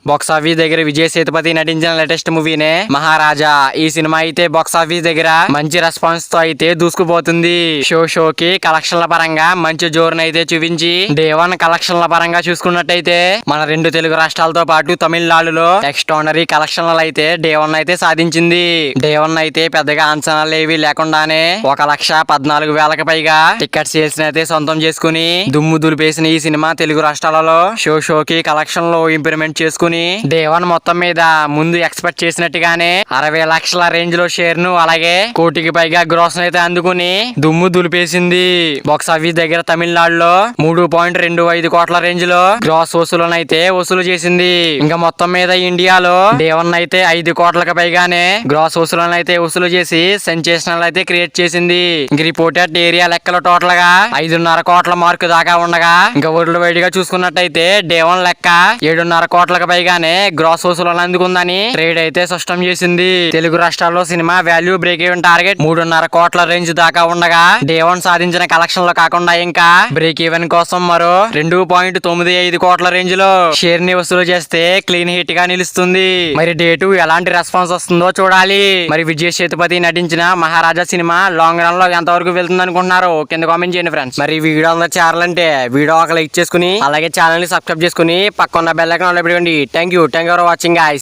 Box office దగ్గర విజయ్ సేతుపతి నటించిన latest మూవీనే మహారాజా. ఈ సినిమా అయితే బాక్స్ ఆఫీస్ దగ్గర మంచి రెస్పాన్స్ తో అయితే దూసుకుపోతుంది. షోకి కలెక్షన్ల పరంగా మంచి జోరును అయితే చూపించి డే 1 కలెక్షన్ల పరంగా చూసుకున్నట్టయితే మన 2 తెలుగు రాష్ట్రాలతో పాటు తమిళనాడులో ఎక్స్ట్రానరీ కలెక్షన్లు అయితే డే 1 అయితే సాధించింది. డే 1 అయితే పెద్దగా అంచనాలు ఏవి లేకుండానే 1,14,000కి పైగా టికెట్ సేల్స్ అయితే సొంతం చేసుకుని దుమ్ము దులిపేసిన ఈ సినిమా తెలుగు రాష్ట్రాలలో షోకి కలెక్షన్ లో ఇంప్రూవ్మెంట్ చేసుకుని డే 1 మొత్తం మీద ముందు ఎక్స్పెక్ట్ చేసినట్టుగానే 60 లక్షల రేంజ్ లో షేర్ ను అలాగే 1 కోటికి పైగా గ్రాస్ అయితే అందుకుని దుమ్ము దులిపేసింది. బాక్స్ ఆఫీస్ దగ్గర తమిళనాడులో 3.25 కోట్ల రేంజ్ లో గ్రాస్ వసూలునైతే వసూలు చేసింది. ఇంకా మొత్తం మీద ఇండియాలో డే 1 అయితే 5 కోట్లకు పైగానే గ్రాస్ వసూలను అయితే వసూలు చేసి సెన్సేషనల్ అయితే క్రియేట్ చేసింది. ఇంక రిపోర్టెడ్ ఏరియా లెక్కలో టోటల్ గా 5.5 కోట్ల మార్కు దాకా ఉండగా ఇంకా వరల్డ్ వైడ్ గా చూసుకున్నట్టయితే డే 1 లెక్క 7.5 కోట్లకు పైగానే గ్రాస్ వసూలను అందుకుందని ట్రేడ్ అయితే స్పష్టం చేసింది. తెలుగు రాష్ట్రాల్లో cinema value break even target 3.5 కోట్ల రేంజ్ దాకా ఉండగా డే 1 సాధించిన కలెక్షన్ లో కాకుండా ఇంకా బ్రేక్ ఈవెన్ కోసం మరో 2.95 కోట్ల రేంజ్ లో షేర్ ని వసూలు చేస్తే క్లీన్ హిట్ గా నిలుస్తుంది. మరి డే 2 ఎలాంటి రెస్పాన్స్ వస్తుందో చూడాలి. మరి విజయ్ సేతుపతి నటించిన మహారాజా సినిమా లాంగ్ రన్ లో ఎంత వరకు వెళ్తుంది అనుకుంటున్నారు కింద కామెంట్ చేయండి ఫ్రెండ్స్. మరి వీడియో అందరూ చేరాలంటే వీడియో ఒక లైక్ చేసుకుని అలాగే ఛానల్ ని సబ్స్క్రైబ్ చేసుకుని పక్కన బెల్ ఐకాన్ ఆన్ లో పెట్టుకోండి. Thank you for watching guys.